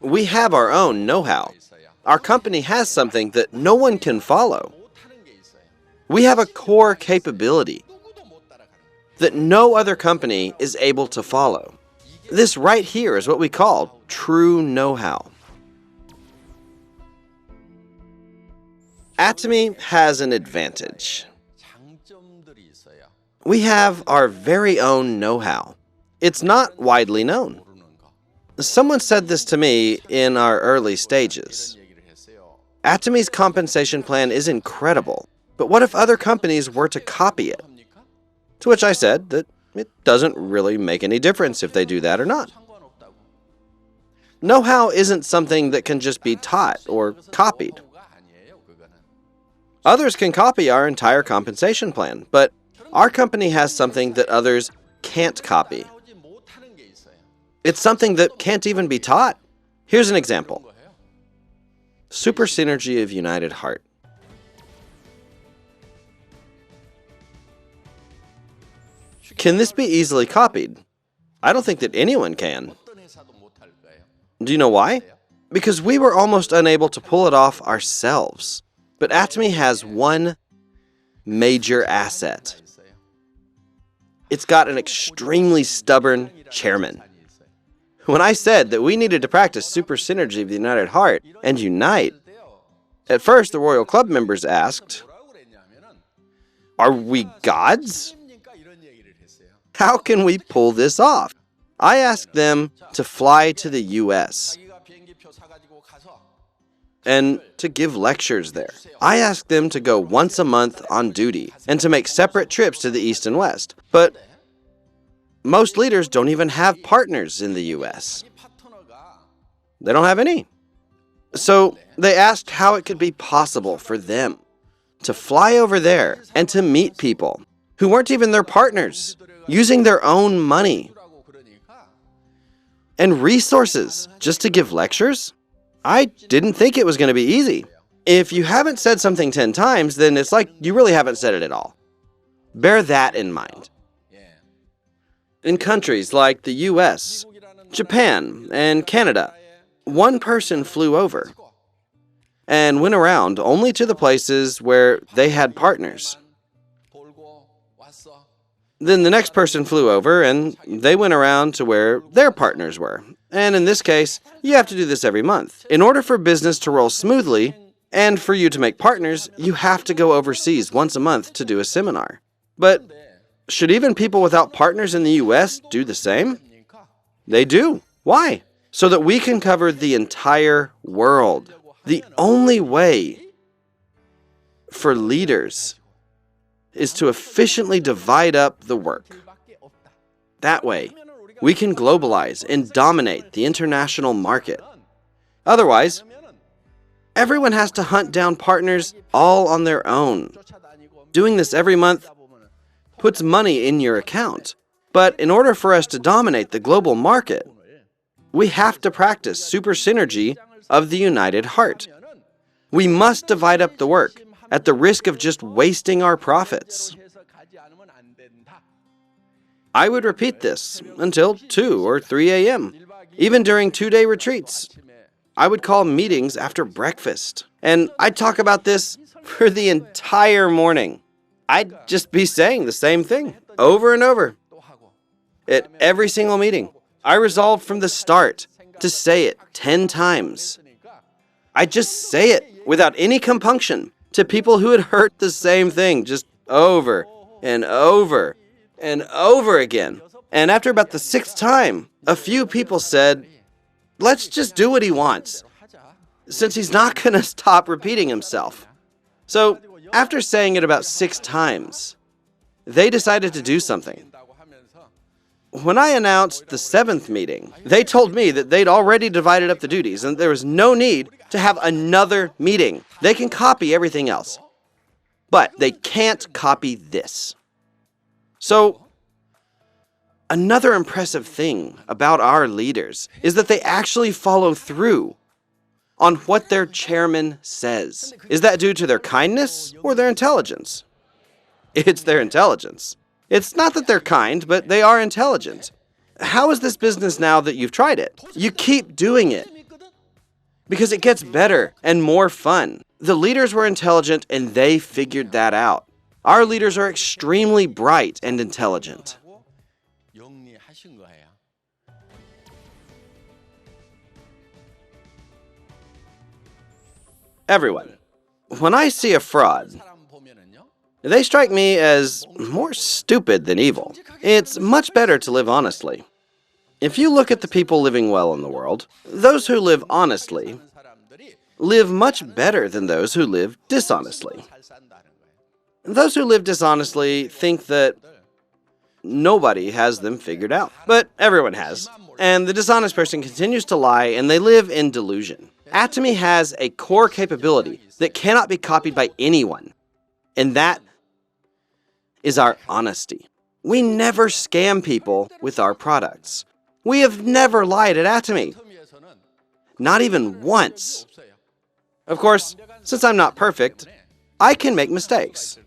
We have our own know-how. Our company has something that no one can follow. We have a core capability that no other company is able to follow. This right here is what we call true know-how. ATOMY has an advantage. We have our very own know-how. It's not widely known. Someone said this to me in our early stages. ATOMY's compensation plan is incredible, but what if other companies were to copy it? To which I said that it doesn't really make any difference if they do that or not. Know-how isn't something that can just be taught or copied. Others can copy our entire compensation plan, but our company has something that others can't copy. It's something that can't even be taught. Here's an example. Super synergy of United Heart. Can this be easily copied? I don't think that anyone can. Do you know why? Because we were almost unable to pull it off ourselves. But ATOMY has one major asset. It's got an extremely stubborn chairman. When I said that we needed to practice super synergy of the United Heart and unite, at first the Royal Club members asked, "Are we gods? How can we pull this off?" I asked them to fly to the US and to give lectures there. I asked them to go once a month on duty and to make separate trips to the East and West. But most leaders don't even have partners in the US. They don't have any. So they asked how it could be possible for them to fly over there and to meet people who weren't even their partners, using their own money and resources just to give lectures. I didn't think it was going to be easy. If you haven't said something 10 times, then it's like you really haven't said it at all. Bear that in mind. In countries like the US, Japan, and Canada, one person flew over and went around only to the places where they had partners. Then the next person flew over and they went around to where their partners were. And in this case, you have to do this every month. In order for business to roll smoothly and for you to make partners, you have to go overseas once a month to do a seminar. But should even people without partners in the US do the same? They do. Why? So that we can cover the entire world. The only way for leaders is to efficiently divide up the work. That way, we can globalize and dominate the international market. Otherwise, everyone has to hunt down partners all on their own. Doing this every month puts money in your account. But in order for us to dominate the global market, we have to practice super synergy of the United Heart. We must divide up the work at the risk of just wasting our profits. I would repeat this until 2 or 3 a.m. Even during 2-day retreats, I would call meetings after breakfast. And I'd talk about this for the entire morning. I'd just be saying the same thing over and over. At every single meeting, I resolved from the start to say it 10 times. I'd just say it without any compunction to people who had heard the same thing just over and over and over again. And after about the 6th time, a few people said, "Let's just do what he wants, since he's not going to stop repeating himself." So after saying it about 6 times, they decided to do something. When I announced the 7th meeting, they told me that they'd already divided up the duties and there was no need to have another meeting. They can copy everything else, but they can't copy this. So, another impressive thing about our leaders is that they actually follow through on what their chairman says. Is that due to their kindness or their intelligence? It's their intelligence. It's not that they're kind, but they are intelligent. How is this business now that you've tried it? You keep doing it. because it gets better and more fun. The leaders were intelligent and they figured that out. Our leaders are extremely bright and intelligent. Everyone, when I see a fraud, they strike me as more stupid than evil. It's much better to live honestly. If you look at the people living well in the world, those who live honestly live much better than those who live dishonestly. Those who live dishonestly think that nobody has them figured out, but everyone has. And the dishonest person continues to lie, and they live in delusion. ATOMY has a core capability that cannot be copied by anyone, and that is our honesty. We never scam people with our products. We have never lied at ATOMY, not even once. Of course, since I'm not perfect, I can make mistakes.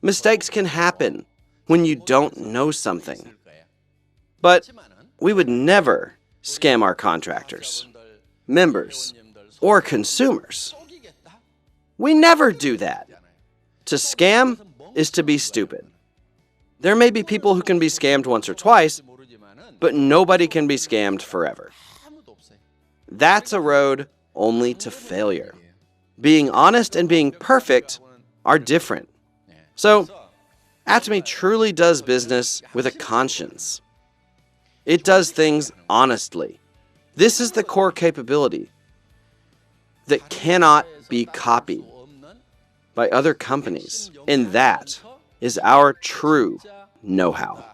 Mistakes can happen when you don't know something. But we would never scam our contractors, members, or consumers. We never do that. To scam is to be stupid. There may be people who can be scammed once or twice, but nobody can be scammed forever. That's a road only to failure. Being honest and being perfect are different. So, ATOMY truly does business with a conscience. It does things honestly. This is the core capability that cannot be copied by other companies, and that is our true know-how.